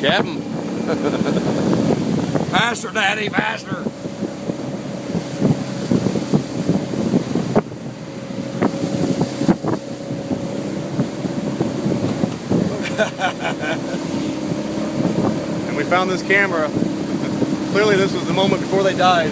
Captain. Faster, Daddy, faster. And we found this camera. Clearly this was the moment before they died.